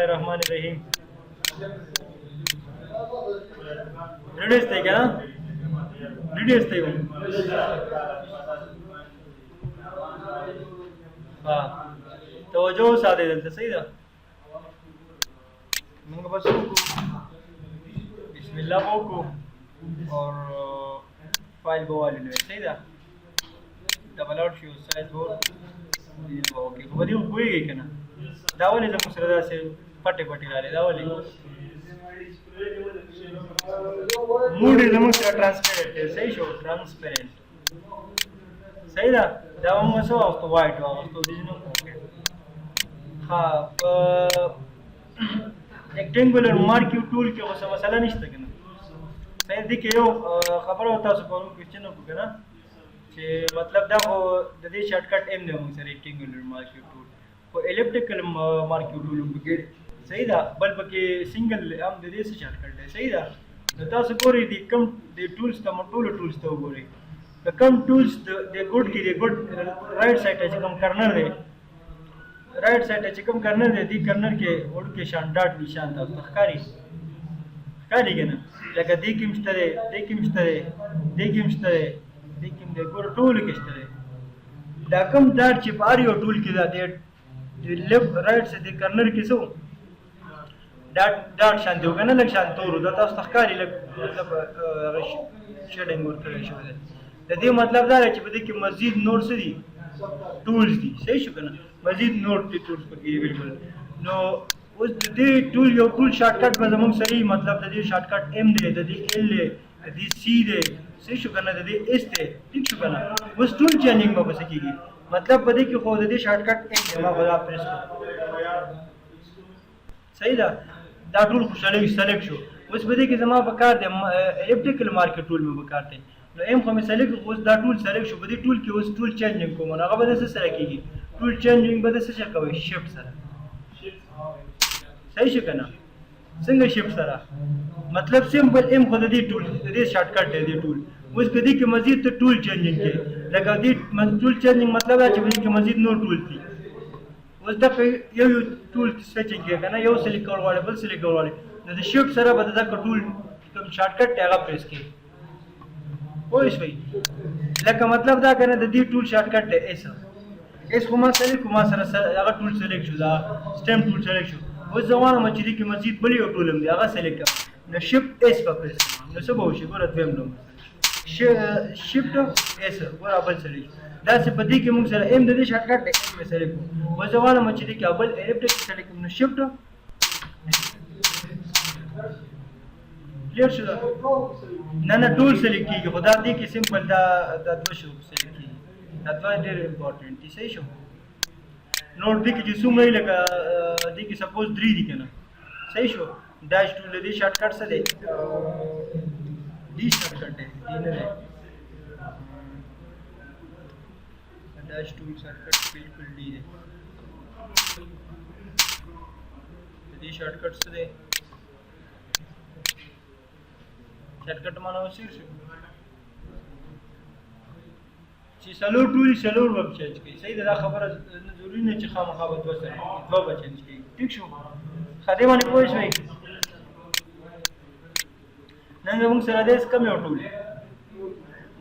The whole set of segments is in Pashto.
الرحمن الرحیم. ریډیس ته کنه ریډیس ته یو ها توجه ساده دلته صحیح ده. موږ بس بسم الله وکړو اور فایل بوالو نو صحیح ده. ډبل اوټ شو سایز ور اوکې خو دې وګورئ کنه دا ولې زموږ سره داسې پټې پټې راځي دا ولې موډ زموږ سره ترانسپیرنت دی صحیح شو ترانسپیرنت صحیح ده. دا موږ سو او وایټ او دې نو اوکې ها په ریکټنګولر مارکیو ټول کې اوسه مسله نشته کنه. په دې کې یو خبره تاسو کوم کوېسچن وکړه چې مطلب دا خو د دې شارټ کټ ایم دی موږ سره ریکټنګولر مارکیو ټول خو الیپټیکل مارکیو ټول وګړي صحیح ده. بل پکې سنگل هم د دې څه شارټ کټ دی صحیح ده. نو تاسو ګورئ دې کم د ټولز ته ټولو ټولز ته وګورئ د کم ټولز د ګډ کې د ګډ رائټ سایډ ته چې کوم کرنر دی رائټ سایډ ته چې کوم کرنر دی دې کرنر کې وړ کې شان ډاټ نشان تاسو ښکاری کنه لکه دې کې مشته دی دې کې مشته دی دې کې مشته دی دې کې د ګور ټول کې شته دی. دا کوم ډاټ چې په اړ یو ټول کې دا د لیفت رائټ سه د کرنر کې سو ډاټ شان دی کنه لکه شان تور دا تاسو ښکاری مطلب شیډینګ ورکړل شوی دی. د دې مطلب دا دی چې په دې کې مزید نور څه دي ټولز دي صحیح شو کنه مزید نور دي ټولز پکې بالکل. نو اوس د دې ټول یو ټول شارټ کټ به زموږ سره مطلب د دې شارټ کټ ایم دی د دې ال دی د دې سی دی صحیح شو کنه د دې اس دی ٹھیک شو کنه. اوس ټول چینجینګ به څه کیږي مطلب په دې کې خو د دې شارټ کټ ایم دی ما غلا پریس صحیح ده. دا ټول خوشاله سلیکټ شو. اوس په دې کې زما په کار دی الیپټیکل مارکیټ ټول مې په کار دی نو ایم خو مې سلیکټ اوس دا ټول سلیکټ شو. په دې ټول کې اوس ټول چینجینګ کوم هغه به څه سره کیږي ټول چینجینګ به څه کوي شفت سره صحیح شو کنه. څنګه شفت سره مطلب سمپل ایم خو د دې ټول د دې شارټ کټ دی ټول. اوس په دې کې مزید ته ټول چینجینګ کې لکه دې ټول چینجینګ مطلب دا چې په دې کې مزید نور ټول دي. اوس دا یو ټول سچینګ کې کنه یو سلیکټ کول غواړي بل سلیکټ کول غواړي نو د شفت سره به دا ټول کوم شارټ کټ هغه پریس کړي پوه شئ. لکه مطلب دا کنه د دې ټول شارټ کټ دی اس خو ما سره هغه ټول سلیکټ شو دا سټیم ټول سلیکټ شو. اوس زمانه مچ دي کې مزید بل یو ټول هم دی هغه سلیکټ کړه نو شفت اس په پریس نو څه به وشي ګوره دویم نو شفت اس ګوره بل سلیکټ دا څه په دې کې موږ سره ایم د دې شارټ کټ دی ایم سلیکټ اوس زمانه مچ دي کې بل الیپټیک سلیکټ نو شفت کلیئر شو نه ټول سلیکټ کیږي خو دا دې کې سمپل دا دوه شو سلیکټ کیږي دا دوه ډېر امپورټنټ دي صحیح شو. نوټ دې کې چې څومره لکه دې کې سپوز 3 دي کنه صحیح شو. ډاش ټول دې شارټ کټ څه دی دې شارټ کټ دی دې نه دی ډاش ټول شارټ کټ بالکل دی دې شارټ کټ څه دی شارټ کټ مانو شیر شو چې سلور ټولي سلور وب چینج کړي صحیح ده. دا خبره ضروري نه چې خامخا به دوه سره دوه به چینج کړي ٹھیک شو. خدای باندې پوه شئ نن موږ سره دې کم یو ټول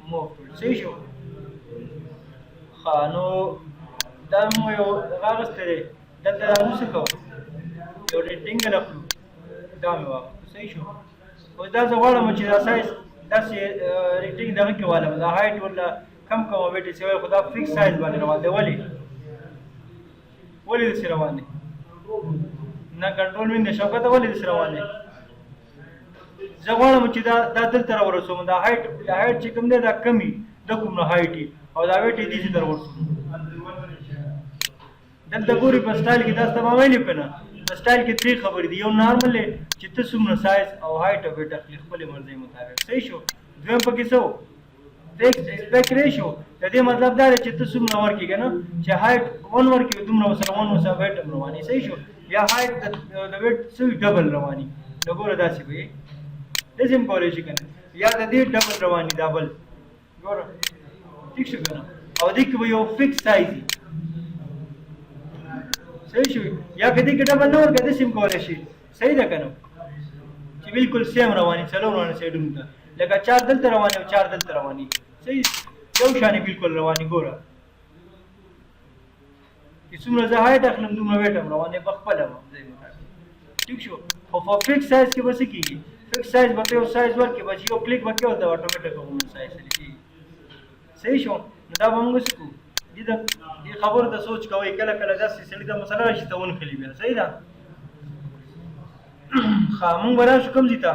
مو ټول صحیح شو. ها نو دا مو یو راغسته دی دلته راځو څه کوو یو ریکټنګل خپلو دا مې واخلو صحیح شو. اوس دا زه غواړم چې دا سایز داسې ریکټنګ دغه کې والم دا هایټ ولا کم کوم ویټ چې خو دا فکس سایز باندې روان دی ولې داسې روان دی نه کنټرول وین دی شوکت ولې داسې روان دی. زه غواړم چې دا دلته راورسوم دا هایټ چې کوم دی دا کمی د کوم نه هایټ او دا ویټ یې دې ته راورسوم. دلته ګوري په سټایل کې دا څه ما ویلي کنه په سټایل کې درې خبرې دي. یو نارمل چې ته څومره سایز او هایټ او ویټ اخلي خپل مرضی مطابق صحیح شو. دویم پکې څه اسپیکټ ریشیو د دې مطلب دا دی چې ته څومره ورکړې که نه چې هایټ 1 ورکړې دومره ورسره 1 ورسره ویټ هم رواني صحیح شو. یا هایټ د ویټ څه ډبل رواني نو ګوره داسې به یې داسې هم کولی شي که نه یا د دې ډبل رواني دا بل ګوره ټیک شو که نه او دې کې به یو فکس سایز وي صحیح شو یا کدی کې ډبل نه ورکړه د سیم کولای شي صحیح ده کنه چې بالکل سیم رواني څلور رواني سایډونو ته لکه 4 دلته رواني او 4 دلته رواني صحیح یو شان بالکل رواني ګوره چې څومره زه هایټ اخلم دومره ویټ هم رواني په خپله وم ځای مطابق ټیک شو خو په فکس سایز کې به څه کېږي فکس سایز به ته یو سایز ورکړې به چې یو کلیک به کوې ورته اټومیټک به مونږ سایز سره کېږي صحیح شو نو دا به مونږ څه کوو دې خبرو ته سوچ کوئ کله کله داسې سړي ته مسله راشي ته ونښلي بیا صحیح ده ښه مونږ به راشو کوم ځای ته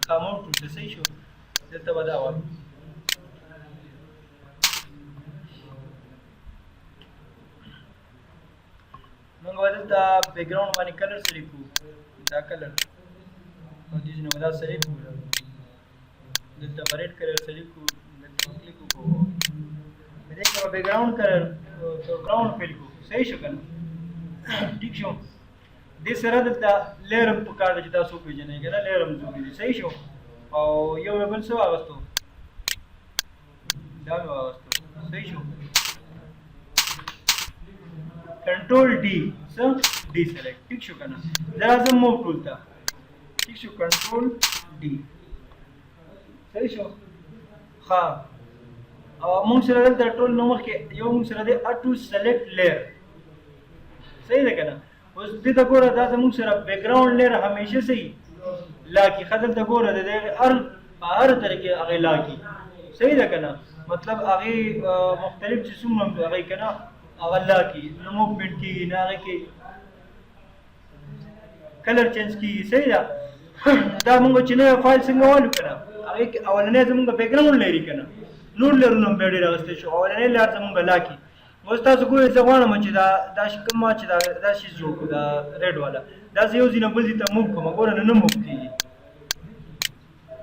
خاموش ټول صحیح شو دلته به دا وایو موږ به دلته بیک ګراؤنډ باندې کلر سلیکټ کوو دا کلر او دې نه به دا سلیکټ کوو دلته به ریډ کلر سلیکټ کوو دلته به کلیک وکړو دې کې به بیک ګراؤنډ کلر ګراؤنډ فیل کوو صحیح شو که نه ټیک شو دې سره دلته لیر هم پکار ده چې تاسو وپېژنئ که نه لیر هم ضروري دي صحیح شو او یو مې بل څه واغستو دا مې واغستو صحیح شو کنټرول ډي څه ډي سلیکټ ټیک شو که نه زه راځم موو ټول ته ټیک شو کنټرول ډي صحیح شو ښه مونږ سره دلته ټول نه مخکې یو مونږ سره دی اټو سلیکټ لیر صحیح ده که نه اوس دې ته ګوره دا زموږ سره بیک ګراؤنډ لیر همیشه صحیح لاکي ښه دلته ګوره د دې په هر طریقې هغې لاکي صحیح ده که نه مطلب هغې مختلف چې څومره هغې که نه هغه لاکي نه موومنټ کېږي نه هغې کې کلر چینج کېږي صحیح ده دا مونږ چې نوی فایل څنګه والو که نه هغې کې اولنی زمونږ بیک ګراؤنډ لري که نه نور لرونه هم بیا ډېر اخیستی شو اولنی لار زمونږ لاکي اوس تاسو ګورئ زه غواړم چې دا کوم ما چې دا شیز جوړ کړو دا ریډ والا دا زه یو ځای نه بل ځای ته موو کوم ګوره نه موو کېږي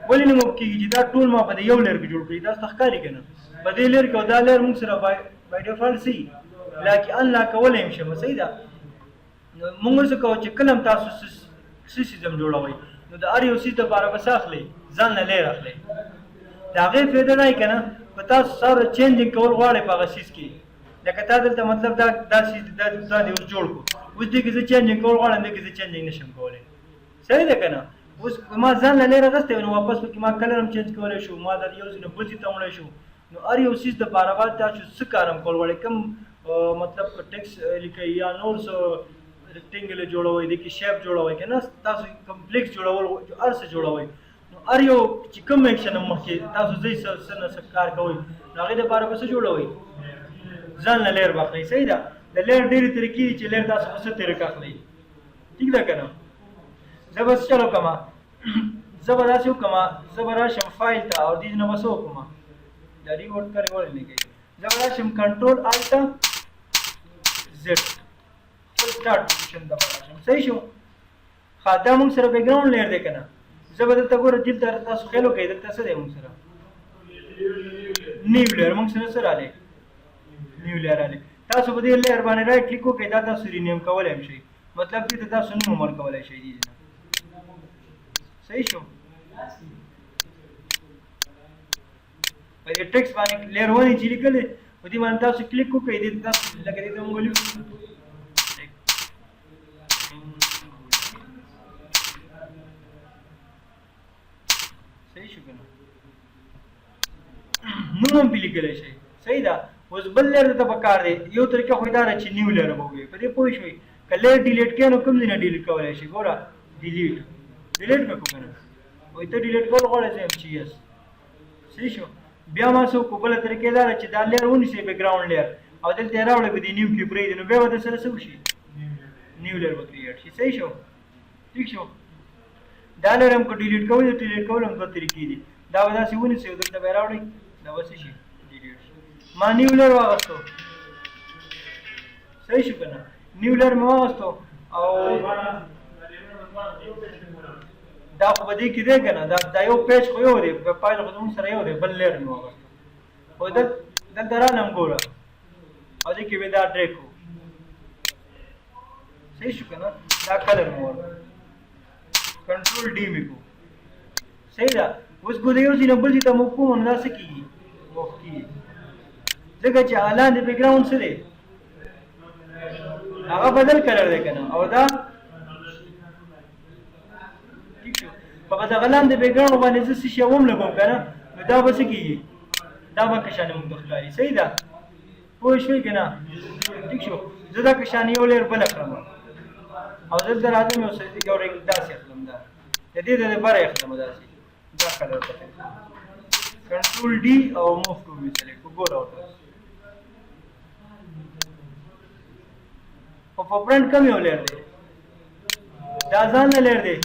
ولې نه موو کېږي چې دا ټول ما په دې یو لیر کې جوړ کړي تاسو ته ښکاري که نه په دې لیر کې او دا لیر موږ سره بای ډیفالټ صحیح لاکي انلاک کولی هم شم صحیح ده موږ څه کوو چې کله هم تاسو څه سیزم جوړوئ نو د هر یو سیز دپاره به څه اخلئ ځان نه لیر اخلئ د هغې فایده دا که نه که تاسو سره چینجنګ کول غواړئ په هغه سیز کې لکه تا دلته مطلب دا سیز دا دې اوس جوړ کړو اوس دې کې زه چینجنګ کول غواړم دې کې زه چینجنګ نشم کولی صحیح ده که نه اوس ما ځان له لرې اخیستی نو واپس پکې ما کلر هم چینج کولی شو ما دا یو ځای نه بل ځای ته وړی شو نو هر یو سیز دپاره به تاسو څه کار هم کول غواړئ کوم مطلب ټیکس لیکئ یا نور څه ریکټینګل جوړوئ دې کې شیپ جوړوئ که نه تاسو کمپلیکس جوړول هر څه جوړوئ نو هر یو چې کوم ایکشن هم مخکې تاسو ځئ څه نه څه کار کوئ نو هغې دپاره به څه جوړوئ ځان له لیر واخلئ صحیح ده د لیر ډېرې طریقې دي چې لیر تاسو په څه طریقه اخلئ ټیک ده که نه زه به څه چل وکړم زه به داسې وکړم زه به راشم فایل ته او دې نه به څه وکړم دا ریورډ کرې ولې نه کوي زه به راشم کنټرول الټ زیډ خپل سټارټ پوزیشن ته به راشم صحیح شو ښه دا موږ سره بیک ګراؤنډ لیر دی که نه زه به دلته ګوره دلته تاسو خیال وکړئ دلته څه دی موږ سره نیو لیر موږ سره څه رالی نیو لیر رالی تاسو په دې لیر باندې رایټ کلیک وکړئ دا تاسو رینیم کولی هم شئ مطلب دې ته تاسو نوم هم ورکولی شئ دې نه صحیح شو په دې ټیکس باندې لیر ونې چې لیکلې په دې باندې تاسو کلیک وکړئ دې تاسو لکه دې ته موږ ولیکو صحیح شو که نه نوم هم پې لیکلی شئ صحیح ده اوس بل لیر درته پکار دی یو طریقه خو یې دا ده چې نیو لیر به ووایي په دې پوه شوئ که لیر ډیلیټ کړئ نو کوم ځای نه ډیلیټ کولی شئ ګوره ډیلیټ مې کړو که نه وایي ته ډیلیټ کول غواړې زه یم چې یس صحیح شو بیا ما څه وکړو بله طریقه دا ده چې دا لیر ونیسئ بیک ګراؤنډ لیر او دلته یې راوړئ په دې نیو کې پرېږدئ نو بیا به در سره څه وشي نیو لیر به کریټ شي صحیح شو ټیک شو دا لیر هم که ډیلیټ کوئ د ډیلیټ کول هم دوه طریقې دي دا به داسې ونیسئ او دلته به یې راوړئ دا به څه شي ډیلیټ شي ما نیو لیر واغستو صحیح شو که نه نیو لیر مې واغستو او دا خو به دې کې دی که نه دا یو پیج خو یو دی فایل خو زموږ سره یو دی بل لیر مې واغستو خو دلته رالم ګوره او دې کې به دا ډریک و صحیح شو که نه دا کلر مې ورکړو کنټرول ډي مې کړو صحیح ده اوس ګو د یو ځای نه بل ځای ته موو کوم نو دا څه کېږي موف کېږي ځکه چې لاندې بیک ګراوند څه دی هغه بدل کلر دی کنه او دا په دغه لاندې بیک ګراوند باندې زه څه شی هم لګوم کنه نو دا به څه کېږي دا به کشانې موږ ته ښکاري صحیح ده پوه شوې که نه ټیک شو زه دا کشانې یو لیر بله کړم او دلته راځم یو رنګ داسې اخلم دا د دې د بره اخلم داسې دا کلر ته کنټرول ډي او موف ټو مې سلیکټ ګو راوټ او په فرنٹ کم یو لیر دی دا ځان نه لیر دی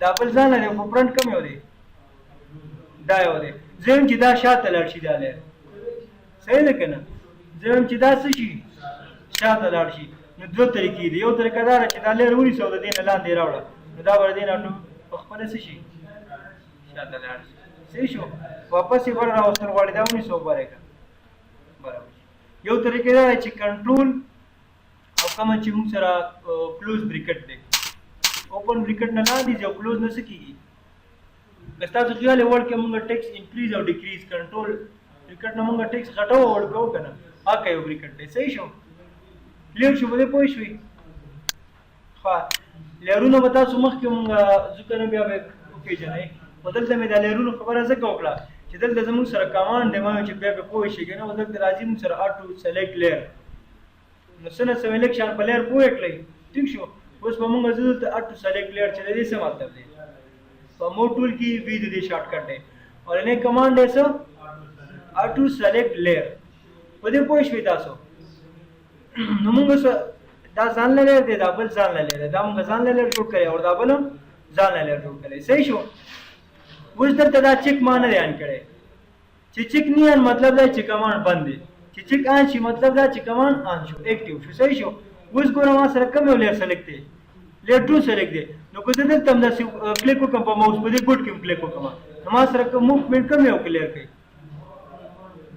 دا بل ځان نه دی په فرنٹ کم یو دی دا یو دی زه یم چې دا شاته لاړ شي دا لیر صحیح ده که نه زه یم چې دا څه شي شاته لاړ شي نو دوه طریقې دي یو طریقه دا ده چې دا لیر ونیسو او د دې نه لاندې راوړه نو دا به د دې نه په خپله څه شي شاته لاړ شي صحیح شو واپس یې بره راوستل غواړي دا ونیسو بره یې کړه برابر یو طریقې دا ده چې کنټرول او کومه چې موږ سره کلوز بریکټ دی اوپن بریکټ نه لاندې ځي او کلوز نه څه کېږي که ستاسو خیال یې وړ کې موږ ټیکس انکریز او ډیکریز کنټرول بریکټ نه موږ ټیکس غټو او وړ کوو که نه هغه یو بریکټ دی صحیح شو کلیر شو په دې پوه شوي ښه لیرونه به تاسو مخکې موږ ځکه نه بیا به وپېژنئ خو دلته مې دا لیرونو خبره ځکه وکړه چې دلته زموږ سره کمانډ دی ما چې بیا به پوه شي که نه او دلته راځي موږ سره اټو سلیکټ لیر نو څه نه څه الیکشن په لیر پوه کړئ ټیک شو اوس به موږ زه دلته اټو سلیکټ لیر چې د دې څه مطلب دی په مو ټول کې وی د دې شارټ کټ دی اور نه کمانډ دی څه اټو سلیکټ لیر په دې پوه شوي تاسو نو موږ دا ځان له لیر دی دا بل ځان له لیر دی دا موږ ځان له لیر جوړ کړی او دا بل هم ځان له لیر جوړ کړی صحیح شو اوس دلته دا چیک ما نه دی آن کړی چې چیک نه آن مطلب دا چې کمانډ بند دی چې چیک آن شي مطلب دا چې کمانډ آن شو ایکټیو شو صحیح شو اوس ګوره ما سره کوم یو لیر سلیکټ دی لیر ټو سلیکټ دی نو که زه دلته هم داسې کلیک وکړم په ماوس په دې ګوټ کې هم کلیک وکړم نو ما سره کوم موومېنټ کوم یو کلیر کوي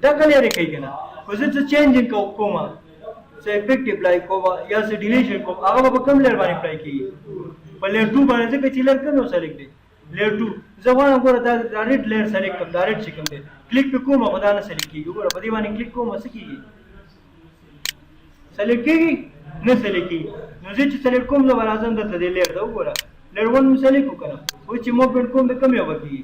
دغه لیر یې کوي که نه خو زه څه چینجنګ کوم څه افیکټ اپلای کوم یا څه ډیلیشن کوم هغه به په کوم لیر باندې اپلای کېږي په لیر ټو باندې ځکه چې لیر کوم یو سلیکټ دی لیر ټو زه غواړم ګوره دا ډایرکټ لیر سلیکټ کړم ډایرکټ چې کوم دی کلیک پې کوم خو دا نه سلیکټ کېږي ګوره په دې باندې کلیک کوم څه کېږي سلیکټ کېږي نه سلیکټ کېږي نو زه چې سلیکټ کوم نو به راځم دلته دې لیر ته وګوره لیر ون مې سلیکټ وکړه اوس چې موومېنټ کوم د کوم یو به کېږي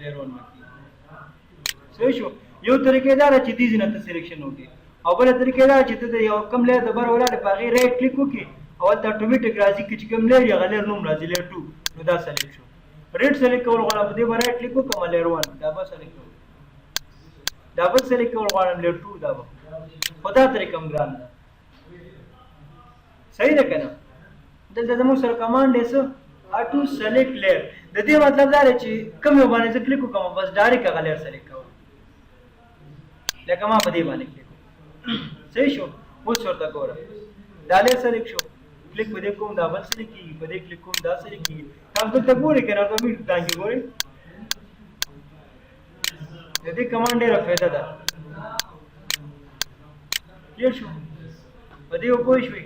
لیر ون به کېږي صحیح شو یو طریقې دا ده چې دې ځای نه ته سلیکشن وکړې او بله طریقې دا چې ته د یو کوم لیر د بر ولاړې په هغې رایټ کلیک وکړې او هلته اټومیټیک راځي که چې کوم لیر یې هغه لیر نوم راځي لیر ټو نو دا سلیکټ شو ریډ سلیکټ کول غواړم په دې به رایټ کلیک وکړم لیر ون دا به سلیکټ کوم دا بل سلیکټ کول غواړم لیر ټو دا به خو دا طریقه هم ګران ده صحیح ده که نه دلته زموږ سره کمانډ دی څه اټو سلیکټ لیر د دې مطلب دا دی چې کوم یو باندې زه کلیک وکړم بس ډایرکټ هغه لیر سلیکټ کوم لکه ما په دې باندې کلیک صحیح شو اوس ورته ګوره دا لیر سلیکټ شو کلیک په دې کوم دا بل سلیکټ کېږي په دې کلیک کوم دا سلیکټ کېږي تاسو دلته ګورئ که نه ته دانګې ګورئ د دې کمانډ ډېره فایده ده کلیر شو په دې پوه شوئ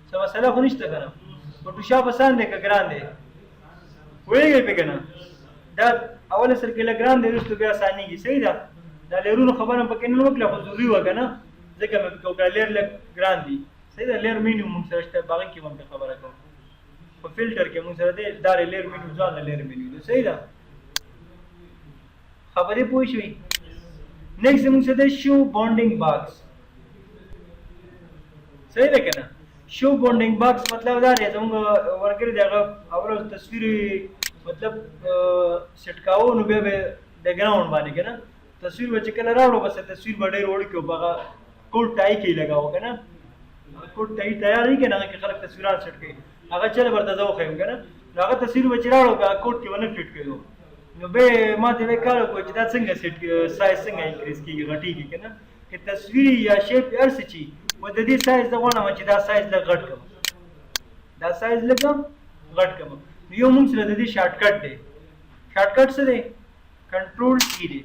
څه مسله خو نشته که نه فوټوشاپ اسان دی که ګران دی پوهېږئ پې که نه دا اوله سر کې لږ ګران دی وروسته بیا اسانېږي صحیح ده دا لیرونو خبره هم پکې نه وکړه خو ضروري وه که نه ځکه مې پکې وکړه لیر لږ ګران دي صحیح ده لیر مینیو موږ سره شته په هغې کې هم خبره کوو په فلټر کې موږ سره دی دا لیر مینیو ځان له لیر مینیو دی صحیح ده خبرې پوه شوي نیکسټ موږ سره دی شو بانډینګ باکس صحیح ده که نه شو بانډینګ باکس مطلب دا دی زموږ ورکړي دی هغه اوله تصویر مطلب سیټ کاوه نو بیا به بیک ګراوند باندې که نه تصویر به چې کله راوړو بس تصویر به ډېر وړ کړو په هغه کوټ ټای کې یې لګاوه که نه کوټ ټای تیار وي که نه هغه کې خلک تصویران سیټ کوي هغه چله ورته زه وښیم که نه نو هغه تصویر به چې راوړو کوټ کې ونه فټ کړو نو به ما ته یې کار وکړو چې دا څنګه سیټ سایز څنګه انکریز کېږي غټېږي که نه که تصویر یا شیپ هر څه چې و د دې سایز زه غواړم چې دا سایز لږ غټ کړم دا سایز لږ غټ کړم نو یو موږ سره د دې شارټ کټ دی شارټ کټ څه دی کنټرول ای دی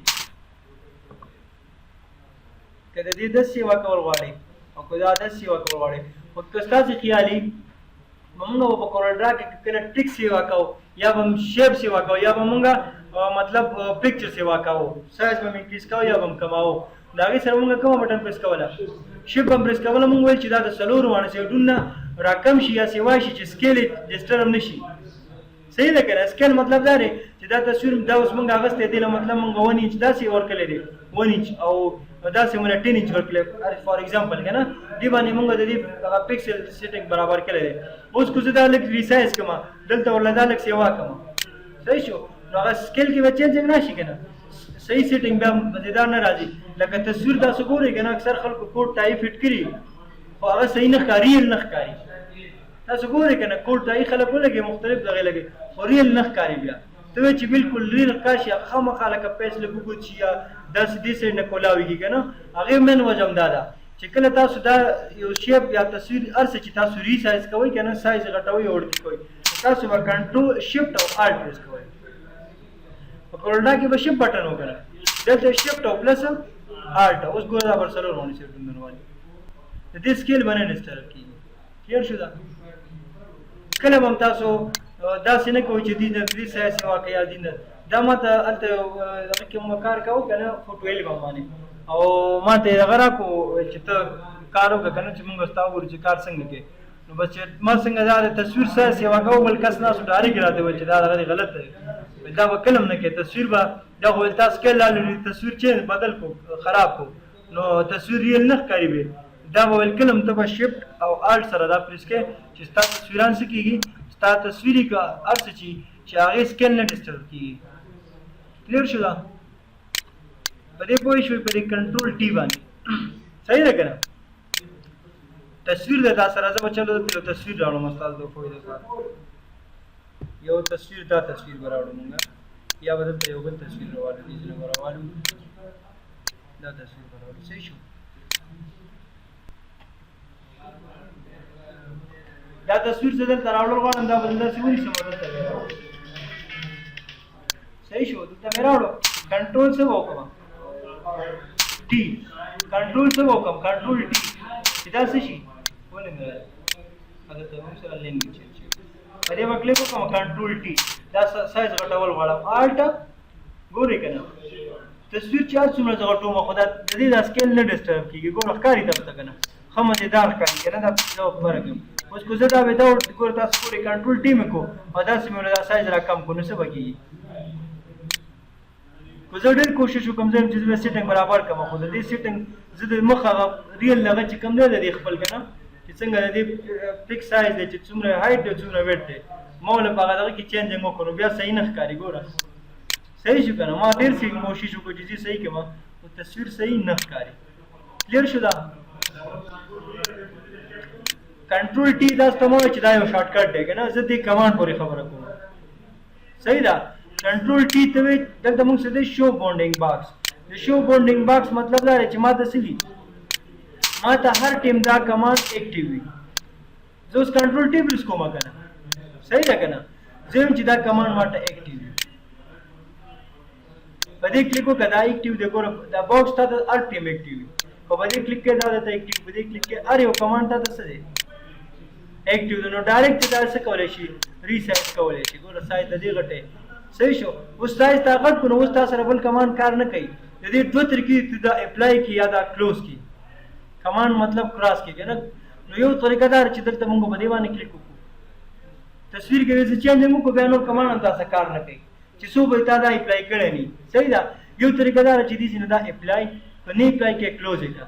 که د دې 10 سیوا کول غواړئ او که دا 10 سیوا کول غواړئ خو که ستاسو خیالي موږ به په کورلډرا کې کله ټیک سیوا کوو یا به شیپ سیوا کوو یا به موږ مطلب پکچر سیوا کوو سایز به انکریز کوو یا به کماو دا غي سره موږ کوم بٹن پریس کوله شپ هم پریس کوله موږ ویل چې دا د سلور وانه سیډونه راکم شي یا سیوا شي چې سکیل ډیجیټل هم نشي صحیح ده کنه سکیل مطلب دا دی چې دا تصویر دا اوس موږ اغسته دی مطلب موږ 1 انچ داسې ورکړل دی 1 انچ او داسې موږ 10 انچ ورکړل فار ایگزامپل کنه دی باندې موږ د دې پکسل سیټینګ برابر کړل دی اوس کو زه دا لک ریسایز کما دلته ولدا لک سیوا کما صحیح شو نو هغه سکیل کې بچی څنګه نشي کنه صحیح سیټینګ به مزیدار نه راځي لکه تصویر تاسو ګورئ کنه اکثر خلکو کوډ ټای فټ کړي خو هغه صحیح نه ښکاري نه ښکاري تاسو ګورئ کنه کوډ ټای خلک ولګي مختلف دغه لګي خو ریل نه ښکاري بیا ته چې بالکل ریل ښکاشي خامخا لکه پیس لګو چې یا داس دې سره نه کولاويږي کنه هغه من وجم دادا چې کله تاسو دا یو شیپ یا تصویر ارڅ چې تاسو ریسایز کوئ کنه سایز غټوي او ورکی کوئ تاسو به کنټرول شیفټ او الټ پریس کوئ په کورډا کې به شیفټ بٹن وکړه دلته شیفټ او پلس الټ اوس ګورئ دا برسلور باندې سیټ دنوالي د دې سکیل باندې انسټال کیږي کلیر شو دا کله هم تاسو دا څنګه کوئ چې دې سایز واقعیا دي دا ماته الته هغه کې مو کار کاوه کنه فوټو ویل باندې او ماته هغه را کو چې ته کار وکړه کنه چې موږ ستاسو ور چې کار څنګه کې نو بس ما څنګه دا تصویر سره سیوا کوو بل کس نه سټاری کراته و چې دا غلط دی دا وکلم نه کې تصویر با دا ول تاسو کې لاله تصویر چې بدل کو خراب کو نو تصویر ریل نه ښکاري به دا ول کلم ته شیفټ او الټ سره دا پریس کې چې تاسو تصویران سکیږي تاسو تصویري کا ارڅ چې هغه سکیل نه ډیسټرب کیږي کلیر شو دا په دې پوه شوي په دې کنټرول ټی باندې صحیح ده کنه تصویر د تاسو سره زما چلو یو تصویر راوړم استاد د فویده سره یو تصویر دا تصویر راوړم موږ یا بدلته یو بل تصویر راوړل دي چې راوړم دا تصویر راوړل صحیح شو دا تصویر زه دلته راوړل غواړم دا بدلته سیوري سم بدلته صحیح شو دلته مې راوړو کنټرول څه وکړم ټی کنټرول څه وکړم کنټرول ټی دا څه شي ولې نه هغه ته هم سره لین کې چل شي په دې وکړې کوم کنټرول ټی دا سایز غټول غواړم الټ ګورې کنه تصویر چا څومره غټو مخه دا د دې د سکیل نه ډیسټرب کیږي ګور ښکاری ته کنه خمه دې دار ښکاری کنه دا څه فرق اوس کو زه دا به دا ګور تاسو پوری کنټرول ټی مې کو او دا سیمه دا سایز را کم کو نو څه بکی کو زه ډېر کوشش وکم چې زه سیټینګ برابر کړم خو د دې سیټینګ زه د مخه ریل لغه چې کم دی د خپل کنه چې څنګه د دې فکس سایز دی چې څومره هایټ دی څومره ویټ دی ما له هغه دغه کې چینج وکړو بیا صحیح نه ښکاري ګوره صحیح شو کنه ما ډېر څه کوشش وکړ چې صحیح کړم او تصویر صحیح نه ښکاري کلیر شو دا کنټرول ټی دا ستمو چې دا یو شارټ کټ دی کنه زه دې کمانډ پورې خبره کوم صحیح ده کنټرول ټی ته دلته موږ څه دی شو بونډینګ باکس د شو بونډینګ باکس مطلب دا دی چې ما ته سلی ما ته هر ټیم دا کمانډ اکټیو وي زه اوس کنټرول ټی پریس کوم کنه صحیح ده کنه زه چې دا کمانډ ما ته اکټیو وي په دې کلیک وکړه دا اکټیو دی ګوره دا باکس ته هر ټیم اکټیو وي په دې کلیک کې دا ته اکټیو په دې کلیک کې هر یو کمانډ ته څه دی اکټیو نو ډایرکټ دا څه کولای شي ریسایز کولای شي ګوره سایز د دې غټه صحیح شو اوس سایز تا غټ کو نو اوس تاسو سره بل کمانډ کار نه کوي د دې دوه طریقې دا اپلای کی یا دا کلوز کی کمانډ مطلب کراس کی کنه نو یو طریقه دار چې دلته موږ په دی باندې کلیک وکړو تصویر کې چې چینج موږ په بیانو کمانډ تاسو کار نه کوي چې څو به تا دا اپلای کړی نه صحیح ده یو طریقه دار چې دې نه دا اپلای کني اپلای کې کلوز کا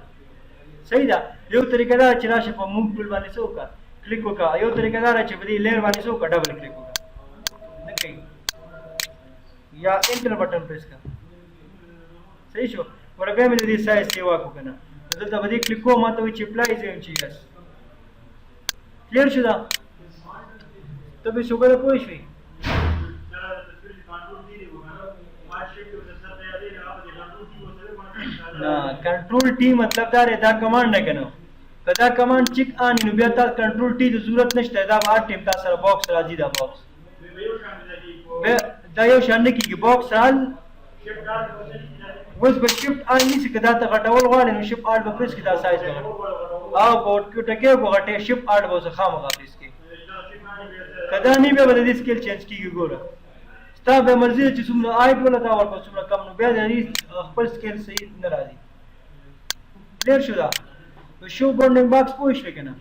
صحیح ده یو طریقه دار چې راشه په موږ ټول باندې څو کا کلیک وکړه یو طریقه دار چې په دې لیر باندې څو کا ډبل کلیک وکړه نه کوي یا انټر بٹن پریس کړه صحیح شو ورګه مې دې سایز سیوا کو کنه دلته باندې کلیک کوم ماته وی چې اپلای زم چې یس کلیر شو دا ته به څنګه پوه شئ نه کنټرول ټی مطلب دا کمانډ نه کنه کدا کمانډ چیک ان نو بیا تا کنټرول ټی د ضرورت نشته دا هر ټیم تاسو سره باکس راځي دا باکس دا یو شان نه کیږي باکس حال اوس به شیفټ آل نیسي که دا ته غټول غواړې نو شیفټ آل به پریس کړي دا سایز به او په ټکې به غټې شیفټ آل به اوسه خامخا پریس کړي که دا نه بیا به د دې سکیل چینج کېږي ګوره ستا به مرضي ده چې څومره هایټ ولته ورکړو څومره کم نو بیا د دې خپل سکیل صحیح نه راځي کلیر شو دا شو باونډینګ باکس پوه شوې که نه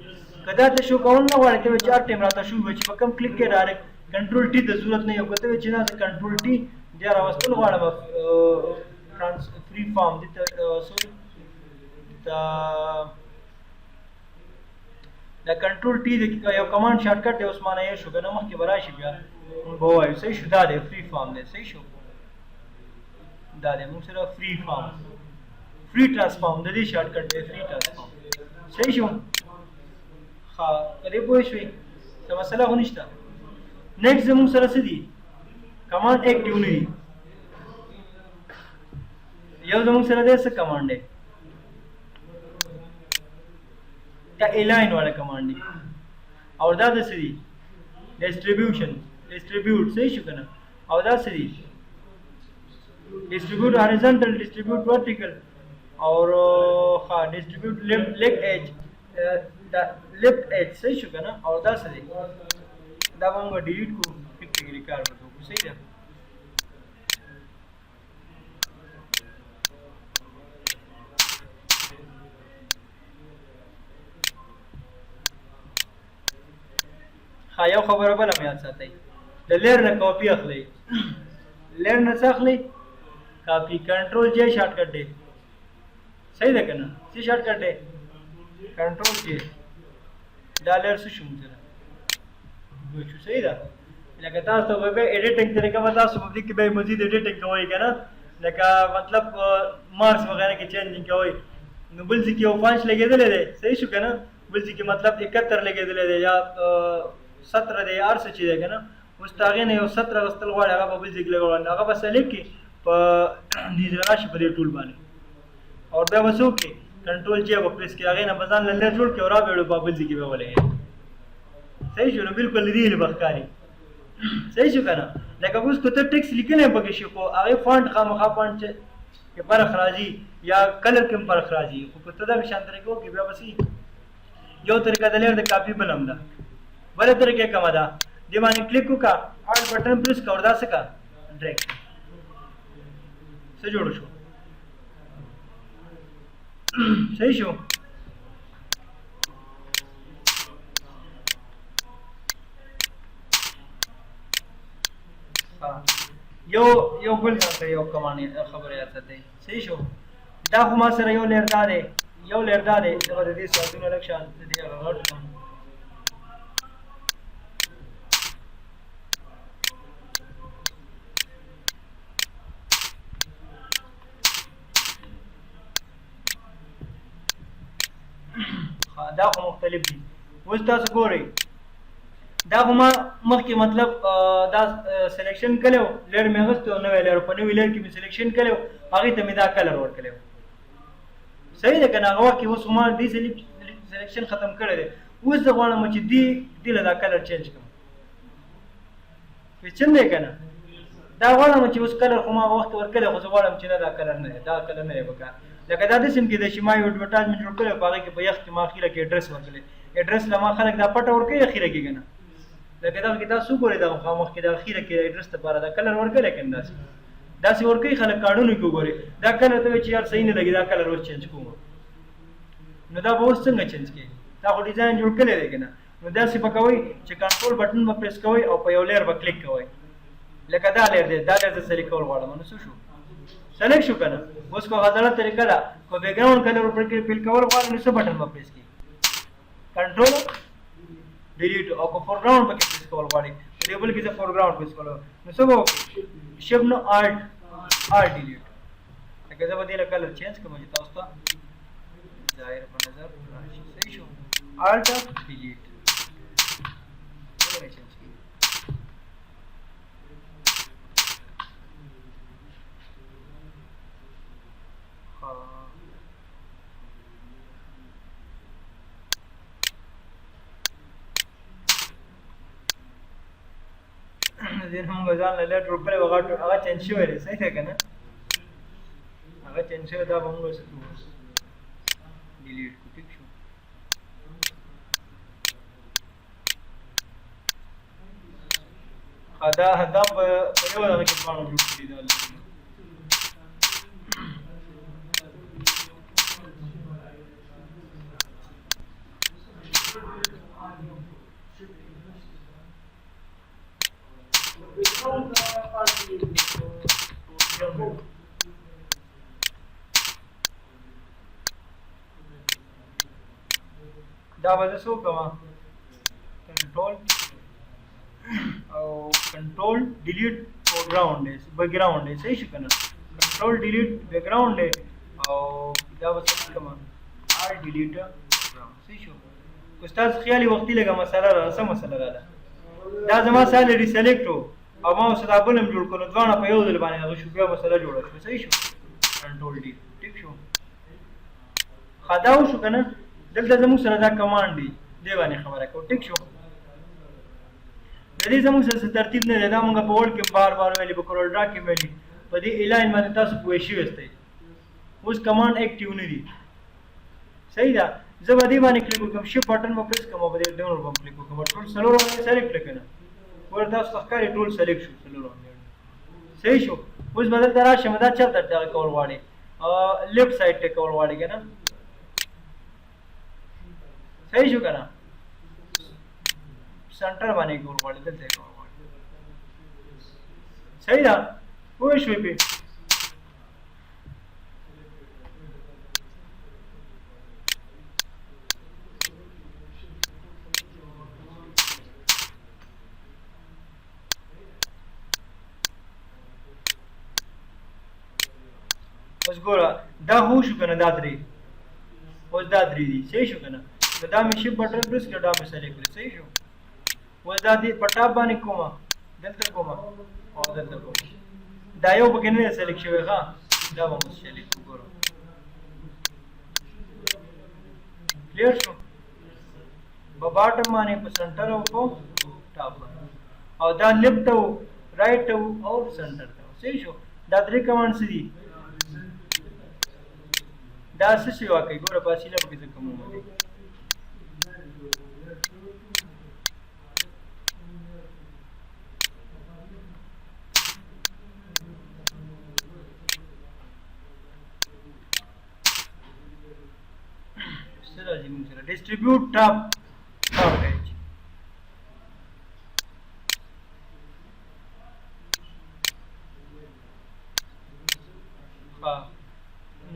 که دا ته شو کول نه غواړې ته به چې هر ټایم راته شو به چې په کوم کلیک کې ډایرکټ کنټرول ټي ته ضرورت نه وي او که ته وایې چې نه زه کنټرول ټي بیا راوستل غواړم فری فارم دې ته سوري دا کنټرول ټي د یو کمانډ شارټ کټ دی اوس معنی یې شو که نه مخکې به راشي بیا به ووایو صحیح شو دا دی فری فارم دی صحیح شو دا دی موږ سره فری فارم فری ټرانسفارم د دې شارټ کټ دی فری ټرانسفارم صحیح شو ها کله پوه شوې څه مسله خو نشته نیکسټ زموږ سره څه دي کمانډ اکټیو نه دي یو زموږ سره دی څه کمانډ دی دا الاین والا کمانډ دی او دا د څه دي ډسټریبیوټ صحیح شو که نه او دا څه دي ډسټریبیوټ هاریزونټل ډسټریبیوټ ورټیکل اور ها ډسټریبیوټ لیفټ ایج دا لیفټ ایج صحیح شو که نه او دا څه دی دا به موږ ډیلیټ کړو پریکټیکلی کار به وکړو صحیح ده ها یو خبره بله مې یاد ساتئ د لیر نه کاپي اخلئ لیر نه څه اخلئ کاپي کنټرول جے شارټ کټ دی صحیح ده که نه څه شارټ کټ دی کنټرول جے دا لیر څه شو موږ سره شو صحیح ده لکه تاسو ته به ایډیټینګ طریقه به تاسو په دې کې به مزید ایډیټینګ کوئ که نه لکه مطلب مارکس وغیرہ کې چینجینګ کوئ نو بل ځای کې یو 5 لګېدلی دی صحیح شو که نه بل ځای کې مطلب 71 لګېدلی دی یا 17 دی هر څه چې دی که نه اوس د هغې نه یو 17 غوښتل غواړي هغه به بل ځای کې لګوړ هغه به سلیکټ کړي په دې ځای راشي په دې ټول باندې او بیا به څه وکړي کنټرول جے به پریس کړي هغې نه به ځان له لیر جوړ کړي او راویړو په بل ځای کې به ولګوي صحیح شو نو بالکل دې به ښکاري صحیح شو که نه لکه اوس که ته ټیکس لیکلی پکې شي خو هغې فانټ خامخا فانټ کې فرق راځي یا کلر کې هم فرق راځي خو که ته دغه شان طریقه وکړې بیا به څه یو طریقه د لیر د کاپي بل هم ده بله طریقه کومه ده دې باندې کلیک وکړه آل بټن پریس کړه او دا څه کړه ډریګ څه جوړ شو صحیح شو یو بل ځای یو کمانډ خبره یاد ساتئ صحیح شو دا خو ما سره یو لیر دا دی زه به د دې ساعتونه لږ شان د دې هغه غټ کړم دا خو مختلف دي اوس تاسو ګورئ دا خو ما مخکې مطلب دا سلیکشن کړی و لیر مې اخیستی و نوی لیر په نوي لیر کې مې سلیکشن کړی و هغې ته مې دا کلر ورکړی و صحیح ده که نه هغه وخت کې اوس ما دې سلیکشن ختم کړی دی اوس زه غواړم چې دې له دا کلر چینج کړم پېچن دی که نه دا غواړم چې اوس کلر خو ما وخت ورکړی خو زه غواړم چې نه دا کلر نه دی دا کلر نه دی پکار لکه دا داسې هم کېدای شي ما یو اډورټایزمنټ جوړ کړی په هغې کې په یخ کې ما اخره کې اډرس ورکړی اډرس له ما خلک دا پټه ورکوي اخره کې که نه لکه دغه کې تاسو وګورئ دغه خامخ کې د اخره کې اډرس دپاره دا کلر ورکړی که نه داسې ورکوي خلک کارډونو کې وګورئ دا کلر ته وایي چې یار صحیح نه لګي دا کلر اوس چینج کوم نو دا به اوس څنګه چینج کوي دا خو ډیزاین جوړ کړی دی که نه نو داسې به کوئ چې کنټرول بټن به پریس کوئ او په یو لیر به کلیک کوئ لکه دا لیر دی دا لیر زه سلیکټ کول غواړم نو څه شو سلیکټ شو که نه اوس کو هغه زړه طریقه ده کو بیکګراوند کلر ورپسې فل کول غواړم نو څه بټن به پریس کړي کنټرول ډیلیټ او کو فورګراوند پکې پریس کول غواړي دې بل کې زه فورګراوند پریس کول نو څه به وکړي شیفټ نو آلټ ډیلیټ لکه زه به دې له کلر چینج کوم چې تاسو ته ظاهر په نظر راشي صحیح شو آلټ ډیلیټ څنګه چینج کړي دین هم غزان له لټ روپل وغاټو هغه چینج شوی دی صحیح ده کنه هغه چینج شوی دا به موږ ډیلیټ کو ټیک شو دا په یو ځای کې باندې جوړ کړی دی دا به زه څه وکړم کنټرول او کنټرول ډیلیټ بیکګراوند دی صحیح شو که نه کنټرول ډیلیټ بیکګراوند دی او دا به څه وکړم آر ډیلیټ بیکګراوند صحیح شو که ستاسو خیالي وختي لږه مسله راله څه مسله راله دا زما سهل ریسلیکټ و او ما اوس دا بل هم جوړ کړو دواړه په یو ځل باندې هغه شو بیا مسله جوړه شوه صحیح شو کنټرول ډي ټیک شو ښه دا وشو که نه دلته زموږ سره دا کمانډ دی دې باندې خبره کوو ټیک شو د دې زموږ سره څه ترتیب نه دی دا مونږ په ورډ کې بار بار ویلي په کورل ډرا کې ویلي په دې الاین باندې تاسو پوه شوي یاستئ اوس کمانډ اکټیو نه دي صحیح ده زه به دې باندې کلیک وکړم شیفټ بټن به پریس کړم او په دې ډاونلوډ باندې کلیک وکړم ټول څلور باندې سلیکټ کړه کنه ور تاسو ښکاري ټول سلیکټ شو څلور باندې صحیح شو اوس بدل ته راشم دا چرته دغه کول غواړي لیفټ سایډ ته کول غواړي کنه صحیح شو کنه سنټر باندې کول غواړي دلته کول غواړي صحیح ده پوه شوې په اوس ګوره دا هو شو کنه دا درې اوس دا درې دي صحیح شو کنه دا مې شیفټ بټن پریس کړ دا مې سلیکټ کړ صحیح شو اوس دا دې په ټاپ باندې کومه دلته کومه او دلته کومه دا یو پکې نه سلیکټ شوی ښه دا به مو سلیکټ وګورو کلیر شو په باټم باندې په سنټر او په ټاپ باندې او دا لیفټ او رائټ او سنټر ته صحیح شو دا درې کمانډز دي دا څه شي واقعي ګوره فاصله پکې څه کم ومني څه راځي موږ سره ډسټریبیوټ ټاپ پیج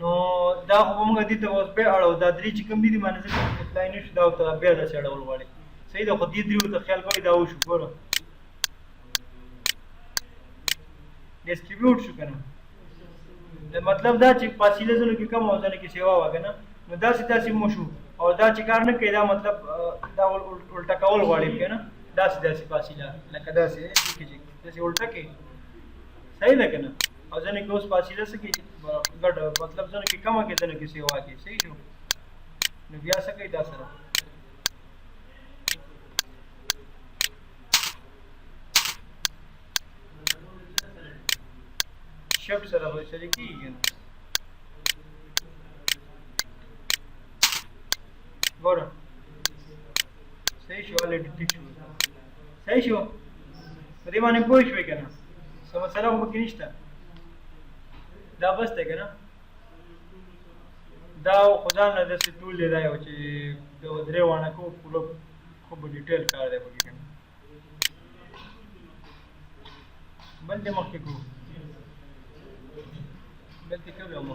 نو دا خو موږ دې ته اوس به اړو دا درې چې کوم دي باندې ځکه اپلای نشو دا ته بیا دا اړول غواړي صحیح ده خو دې درې ته خیال کوي دا وشو ګوره ډسټریبیوټ شو کنه مطلب دا چې فاصله زونه کې کم او ځنه کې سیوا وکنه نو دا سیده مو شو او دا چې کار نه کوي دا مطلب دا الټا کول غواړي کنه دا سیده فاصله لکه دا سي کې دا سي الټا کې صحیح ده کنه او ځنه کې اوس فاصله څه کې ګډ مطلب ځنه کې کم کې ځنه کې سیوا کې صحیح شو نو بیا څه کوي دا سره شفت سره به سره کېږي ګوره صحیح شو الریډي ټیک شو صحیح شو په دې باندې پوه شوې که نه څه مسله خو پکې نشته دا بس دی که نه دا خو ځان نه داسې ټول دی دا یو چې د درې وانه کوو پوره خو به ډیټیل کار دی پکې که نه بل دې مخکې کړو بلکې کبھی ہم